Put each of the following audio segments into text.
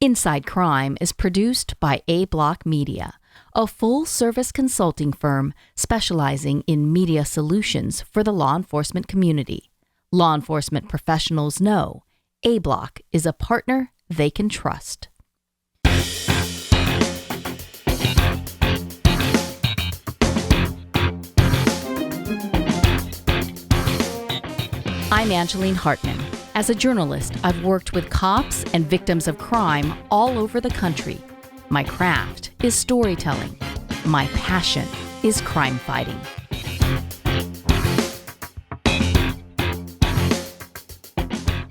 Inside Crime is produced by A-Block Media, a full-service consulting firm specializing in media solutions for the law enforcement community. Law enforcement professionals know A-Block is a partner they can trust. I'm Angeline Hartman. As a journalist, I've worked with cops and victims of crime all over the country. My craft is storytelling. My passion is crime fighting.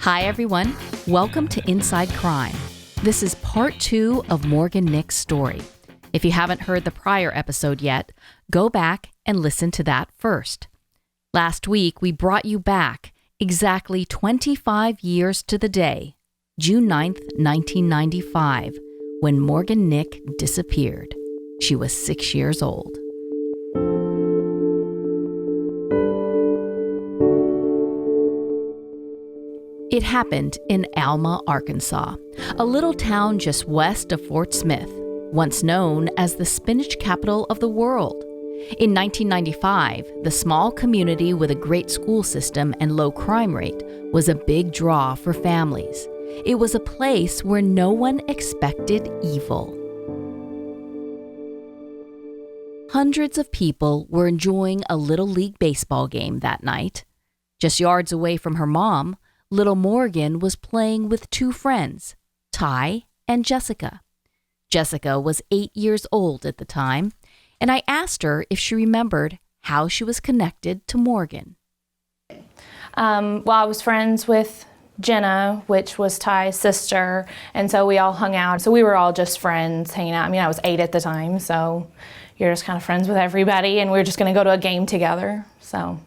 Hi, everyone. Welcome to Inside Crime. This is part 2 of Morgan Nick's story. If you haven't heard the prior episode yet, go back and listen to that first. Last week, we brought you back exactly 25 years to the day, June 9th, 1995, when Morgan Nick disappeared. She was 6 years old. It happened in Alma, Arkansas, a little town just west of Fort Smith, once known as the spinach capital of the world. In 1995, the small community with a great school system and low crime rate was a big draw for families. It was a place where no one expected evil. Hundreds of people were enjoying a Little League baseball game that night. Just yards away from her mom, little Morgan was playing with 2 friends, Ty and Jessica. Jessica was 8 years old at the time, and I asked her if she remembered how she was connected to Morgan. Well, I was friends with Jenna, which was Ty's sister, and so we all hung out. So we were all just friends hanging out. I mean, I was 8 at the time, so you're just kind of friends with everybody, and we were just going to go to a game together. So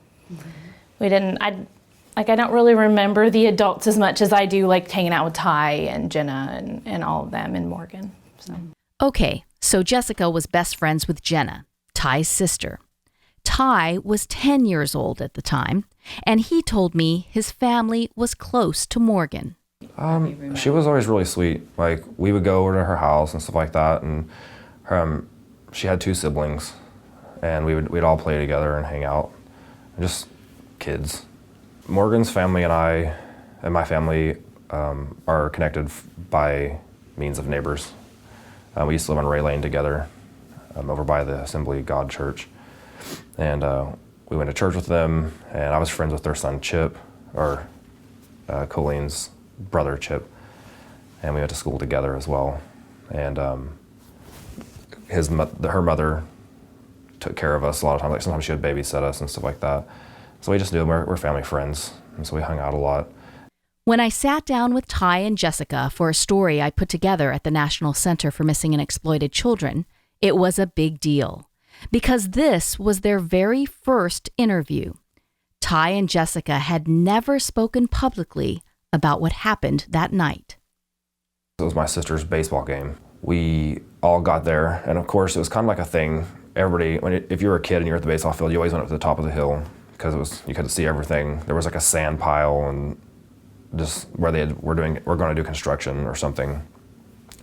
we didn't, I don't really remember the adults as much as I do like hanging out with Ty and Jenna and all of them and Morgan. So. Okay, so Jessica was best friends with Jenna, Ty's sister. Ty was 10 years old at the time, and he told me his family was close to Morgan. She was always really sweet. Like, we would go over to her house and stuff like that, and she had 2 siblings, and we'd all play together and hang out, just kids. Morgan's family and I and my family are connected by means of neighbors. We used to live on Ray Lane together over by the Assembly of God Church. And we went to church with them, and I was friends with their son Chip, or Colleen's brother Chip. And we went to school together as well. And her mother took care of us a lot of times. Like, sometimes she would babysit us and stuff like that. So we just knew we're family friends, and so we hung out a lot. When I sat down with Ty and Jessica for a story I put together at the National Center for Missing and Exploited Children, it was a big deal, because this was their very first interview. Ty and Jessica had never spoken publicly about what happened that night. It was my sister's baseball game. We all got there, and of course it was kind of like a thing. Everybody, if you were a kid and you were at the baseball field, you always went up to the top of the hill because you could see everything. There was like a sand pile and just where we're going to do construction or something.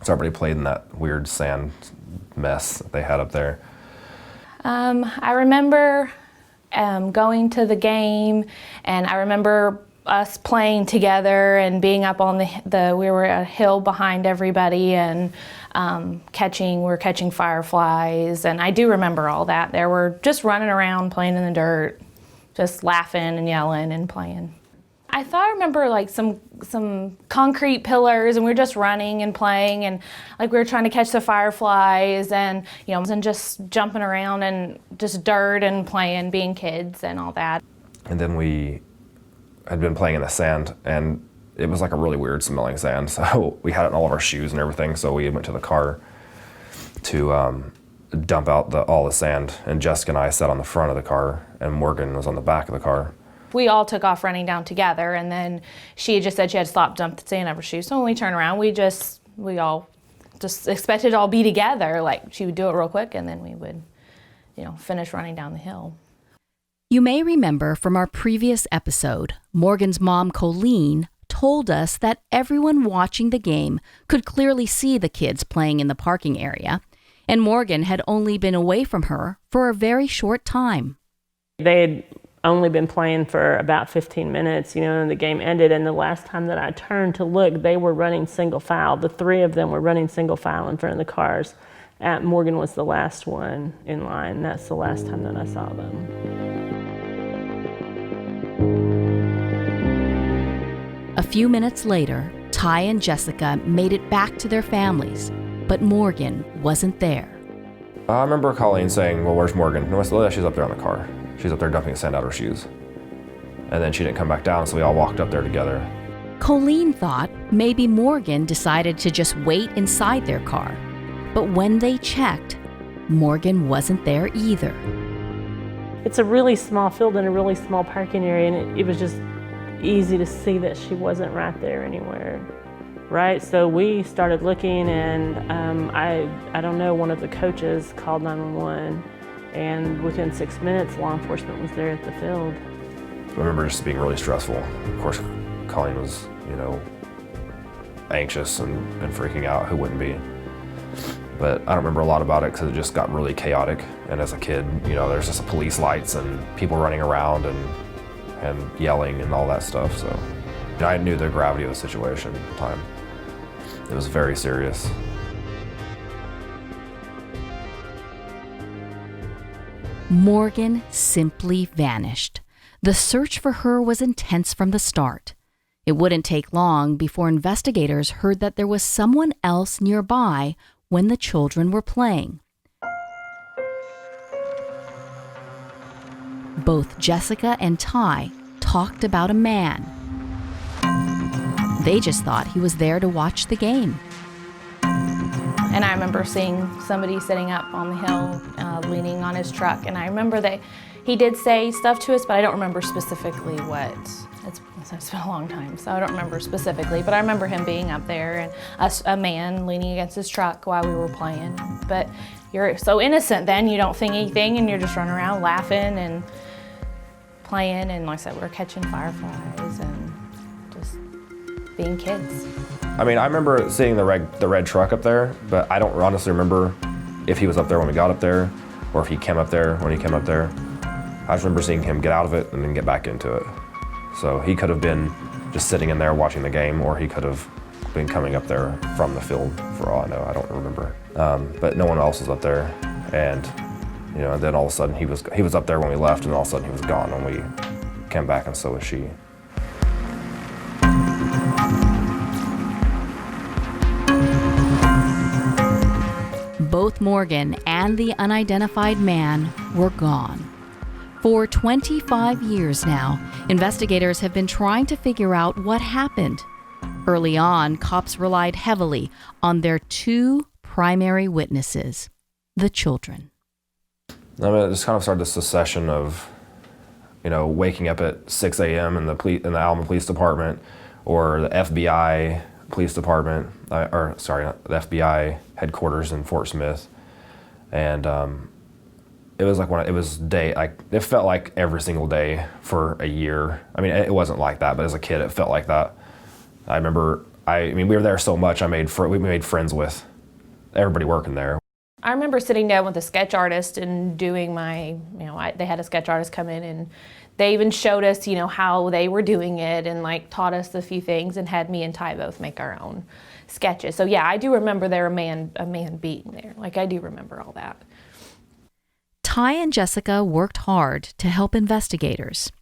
So everybody played in that weird sand mess that they had up there. I remember going to the game, and I remember us playing together and being up on we were a hill behind everybody, and we were catching fireflies, and I do remember all that. They were just running around playing in the dirt, just laughing and yelling and playing. I thought I remember like some concrete pillars, and we were just running and playing, and like we were trying to catch the fireflies, and and just jumping around and just dirt and playing, being kids and all that. And then we had been playing in the sand, and it was like a really weird smelling sand, so we had it in all of our shoes and everything, so we went to the car to dump out all the sand, and Jessica and I sat on the front of the car, and Morgan was on the back of the car. We all took off running down together, and then she just said she had to stop, dump the sand out of her shoes. So when we turned around, we all just expected to all be together. Like, she would do it real quick, and then we would, finish running down the hill. You may remember from our previous episode, Morgan's mom, Colleen, told told us that everyone watching the game could clearly see the kids playing in the parking area, and Morgan had only been away from her for a very short time. They had only been playing for about 15 minutes, and the game ended, and the last time that I turned to look, they were running single file. The three of them were running single file in front of the cars. Morgan was the last one in line. That's the last time that I saw them. A few minutes later, Ty and Jessica made it back to their families, but Morgan wasn't there. I remember Colleen saying, "Well, where's Morgan?" And I said, "Oh, she's up there in the car. She's up there dumping sand out her shoes." And then she didn't come back down, so we all walked up there together. Colleen thought maybe Morgan decided to just wait inside their car. But when they checked, Morgan wasn't there either. It's a really small field and a really small parking area, and it was just easy to see that she wasn't right there anywhere, right? So we started looking, and I don't know, one of the coaches called 911, and within 6 minutes, law enforcement was there at the field. I remember just being really stressful. Of course, Colleen was, anxious and freaking out. Who wouldn't be? But I don't remember a lot about it because it just got really chaotic. And as a kid, there's just police lights and people running around and yelling and all that stuff. So I knew the gravity of the situation at the time. It was very serious. Morgan simply vanished. The search for her was intense from the start. It wouldn't take long before investigators heard that there was someone else nearby when the children were playing. Both Jessica and Ty talked about a man. They just thought he was there to watch the game. And I remember seeing somebody sitting up on the hill, leaning on his truck. And I remember that he did say stuff to us, but I don't remember specifically what. It's been a long time, so I don't remember specifically. But I remember him being up there and a man leaning against his truck while we were playing. But you're so innocent then, you don't think anything, and you're just running around laughing and playing. And like I said, we were catching fireflies and just being kids. I remember seeing the red truck up there, but I don't honestly remember if he was up there when we got up there or if he came up there when he came up there. I just remember seeing him get out of it and then get back into it. So he could have been just sitting in there watching the game, or he could have been coming up there from the field for all I know. I don't remember. But no one else was up there. And and then all of a sudden he was up there when we left, and all of a sudden he was gone when we came back, and so was she. Both Morgan and the unidentified man were gone. For 25 years now, investigators have been trying to figure out what happened. Early on, cops relied heavily on their two primary witnesses, the children. It just kind of started this succession of, waking up at 6 a.m. in the Alma Police Department, or the FBI Police Department, the FBI headquarters in Fort Smith, and it was like it felt like every single day for a year. It wasn't like that, but as a kid, it felt like that. I remember, we were there so much. We made friends with everybody working there. I remember sitting down with a sketch artist and doing they had a sketch artist come in, and they even showed us, how they were doing it, and taught us a few things, and had me and Ty both make our own sketches. So yeah, I do remember a man being there. I do remember all that. Ty and Jessica worked hard to help investigators.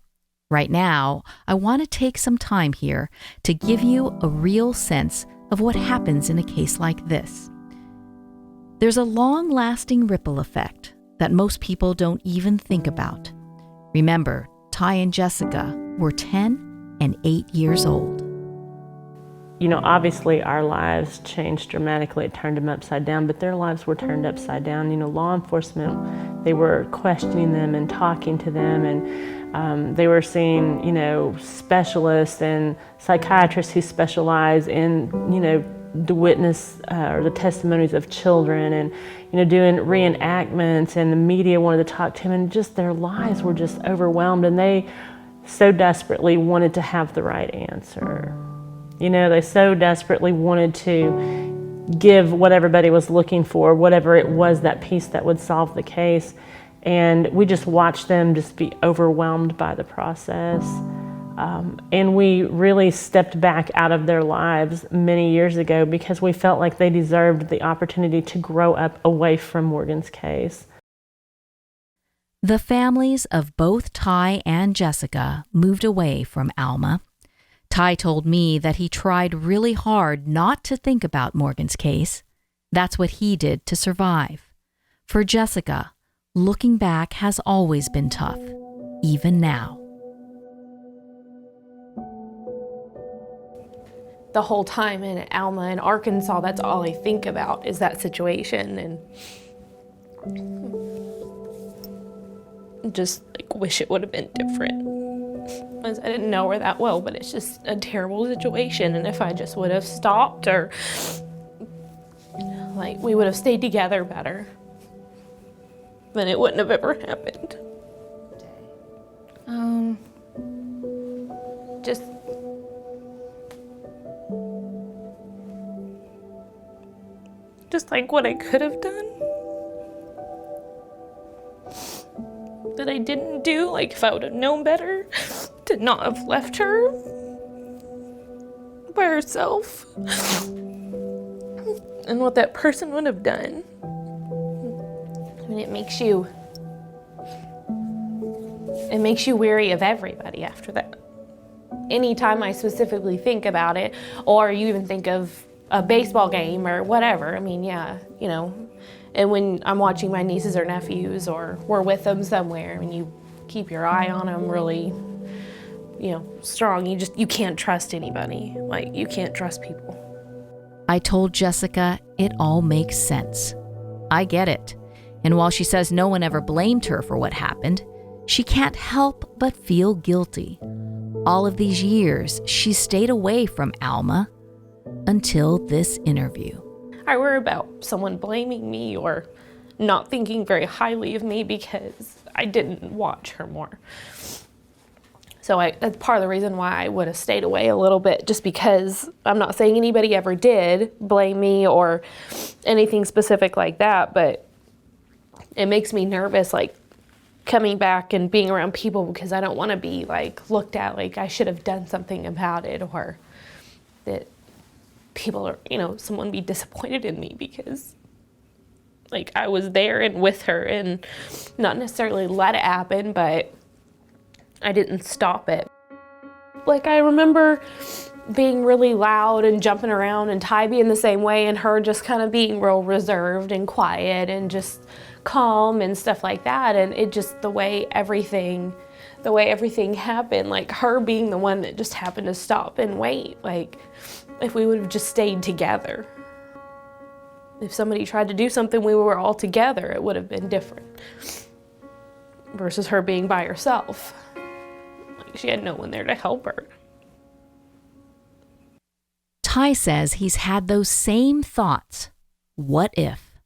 Right now, I want to take some time here to give you a real sense of what happens in a case like this. There's a long-lasting ripple effect that most people don't even think about. Remember, Ty and Jessica were 10 and 8 years old. Obviously our lives changed dramatically. It turned them upside down, but their lives were turned upside down. Law enforcement, they were questioning them and talking to them, and they were seeing, specialists and psychiatrists who specialize in, the witness or the testimonies of children, and, doing reenactments, and the media wanted to talk to them, and just their lives were just overwhelmed, and they so desperately wanted to have the right answer. You know, they so desperately wanted to give what everybody was looking for, whatever it was, that piece that would solve the case. And we just watched them just be overwhelmed by the process. And we really stepped back out of their lives many years ago because we felt like they deserved the opportunity to grow up away from Morgan's case. The families of both Ty and Jessica moved away from Alma. Ty told me that he tried really hard not to think about Morgan's case. That's what he did to survive. For Jessica, looking back has always been tough, even now. The whole time in Alma in Arkansas, that's all I think about is that situation, and just like wish it would have been different. I didn't know her that well, but it's just a terrible situation, and if I just would have stopped, or like we would have stayed together better, then it wouldn't have ever happened. Just like what I could have done that I didn't do, like if I would have known better, to not have left her by herself, and what that person would have done. I mean, it makes you wary of everybody after that. Anytime I specifically think about it, or you even think of a baseball game or whatever, I mean, yeah, you know, and when I'm watching my nieces or nephews or we're with them somewhere, I mean, you keep your eye on them really, you know, strong. You can't trust anybody. Like, you can't trust people. I told Jessica it all makes sense. I get it. And while she says no one ever blamed her for what happened, she can't help but feel guilty. All of these years, she stayed away from Alma until this interview. I worry about someone blaming me or not thinking very highly of me because I didn't watch her more. So that's part of the reason why I would have stayed away a little bit, just because I'm not saying anybody ever did blame me or anything specific like that, but it makes me nervous, like coming back and being around people, because I don't want to be like looked at like I should have done something about it, or that people are, you know, someone be disappointed in me because like I was there and with her and not necessarily let it happen, but I didn't stop it. Like, I remember being really loud and jumping around, and Ty being the same way, and her just kind of being real reserved and quiet and just calm and stuff like that. And it just, the way everything happened, like her being the one that just happened to stop and wait. Like, if we would have just stayed together, if somebody tried to do something, we were all together, it would have been different. Versus her being by herself. Like, she had no one there to help her. Ty says he's had those same thoughts. What if?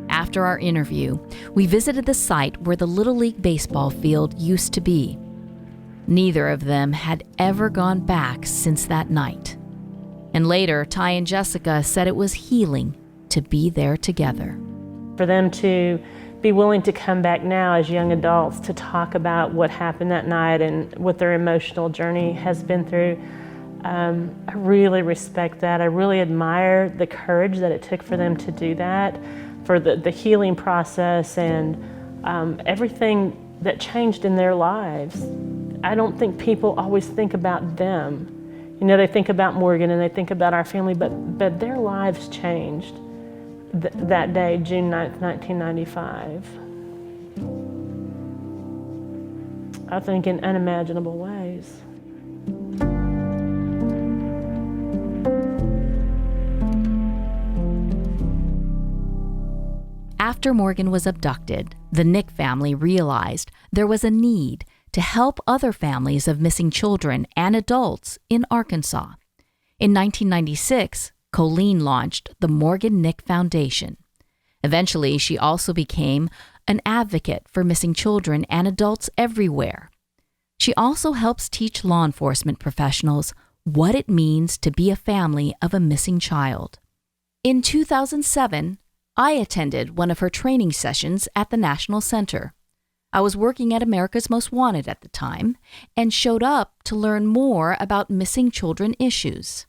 After our interview, we visited the site where the Little League baseball field used to be. Neither of them had ever gone back since that night. And later, Ty and Jessica said it was healing to be there together. For them to be willing to come back now as young adults to talk about what happened that night and what their emotional journey has been through, I really respect that. I really admire the courage that it took for them to do that, for the healing process and everything that changed in their lives. I don't think people always think about them. You know, they think about Morgan and they think about our family, but their lives changed that day, June 9th, 1995. I think in unimaginable ways. After Morgan was abducted, the Nick family realized there was a need to help other families of missing children and adults in Arkansas. In 1996, Colleen launched the Morgan Nick Foundation. Eventually, she also became an advocate for missing children and adults everywhere. She also helps teach law enforcement professionals what it means to be a family of a missing child. In 2007, I attended one of her training sessions at the National Center. I was working at America's Most Wanted at the time and showed up to learn more about missing children issues.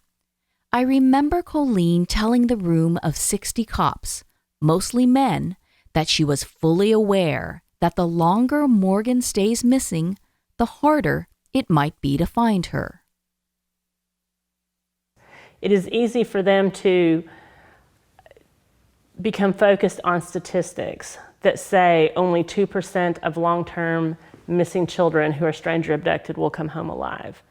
I remember Colleen telling the room of 60 cops, mostly men, that she was fully aware that the longer Morgan stays missing, the harder it might be to find her. It is easy for them to become focused on statistics that say only 2% of long-term missing children who are stranger abducted will come home alive.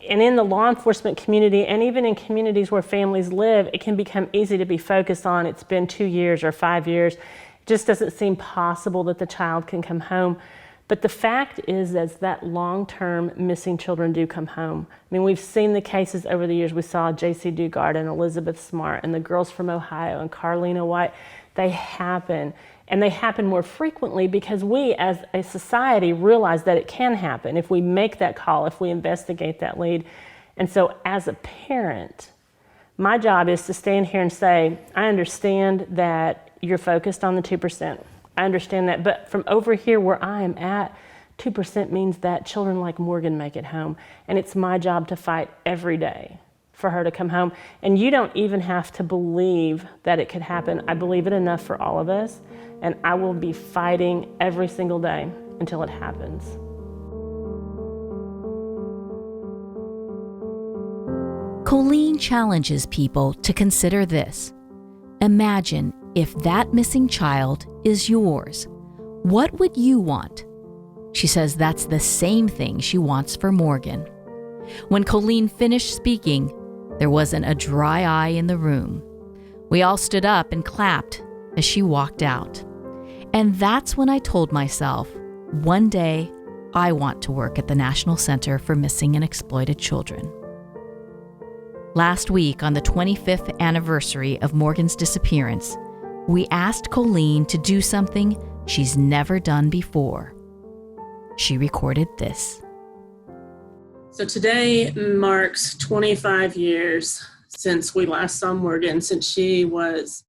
And in the law enforcement community, and even in communities where families live, it can become easy to be focused on it's been 2 years or 5 years. It just doesn't seem possible that the child can come home. But the fact is that long-term missing children do come home. I mean, we've seen the cases over the years. We saw J.C. Dugard and Elizabeth Smart and the girls from Ohio and Carlina White. They happen. And they happen more frequently because we as a society realize that it can happen if we make that call, if we investigate that lead. And so as a parent, my job is to stand here and say, I understand that you're focused on the 2%. I understand that. But from over here where I am at, 2% means that children like Morgan make it home. And it's my job to fight every day for her to come home. And you don't even have to believe that it could happen. I believe it enough for all of us. And I will be fighting every single day until it happens. Colleen challenges people to consider this. Imagine if that missing child is yours. What would you want? She says that's the same thing she wants for Morgan. When Colleen finished speaking, there wasn't a dry eye in the room. We all stood up and clapped as she walked out. And that's when I told myself, one day I want to work at the National Center for Missing and Exploited Children. Last week, on the 25th anniversary of Morgan's disappearance, we asked Colleen to do something she's never done before. She recorded this. So today marks 25 years since we last saw Morgan, since she was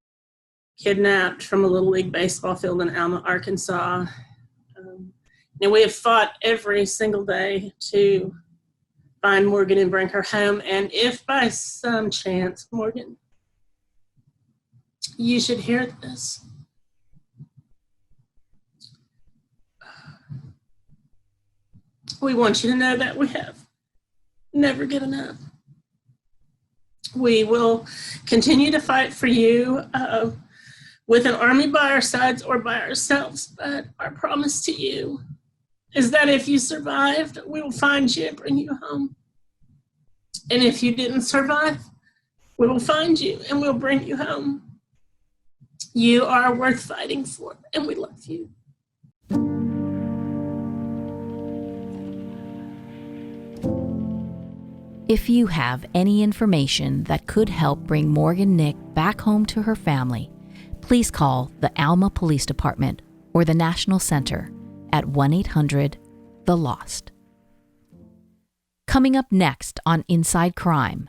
kidnapped from a Little League baseball field in Alma, Arkansas. And we have fought every single day to find Morgan and bring her home. And if by some chance, Morgan, you should hear this, we want you to know that we have never given up. We will continue to fight for you with an army by our sides or by ourselves. But our promise to you is that if you survived, we will find you and bring you home. And if you didn't survive, we will find you and we'll bring you home. You are worth fighting for, and we love you. If you have any information that could help bring Morgan Nick back home to her family, please call the Alma Police Department or the National Center at 1-800-THE-LOST. Coming up next on Inside Crime,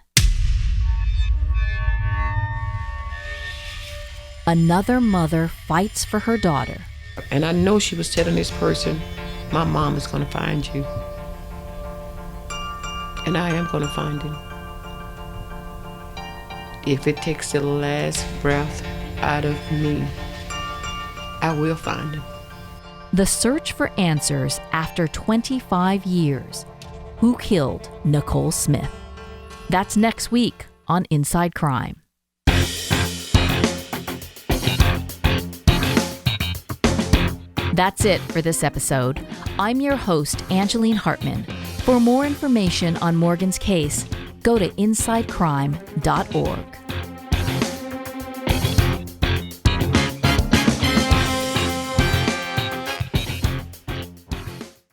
another mother fights for her daughter. And I know she was telling this person, my mom is going to find you. And I am going to find him. If it takes the last breath out of me, I will find him. The search for answers after 25 years. Who killed Nicole Smith? That's next week on Inside Crime. That's it for this episode. I'm your host, Angeline Hartman. For more information on Morgan's case, go to InsideCrime.org.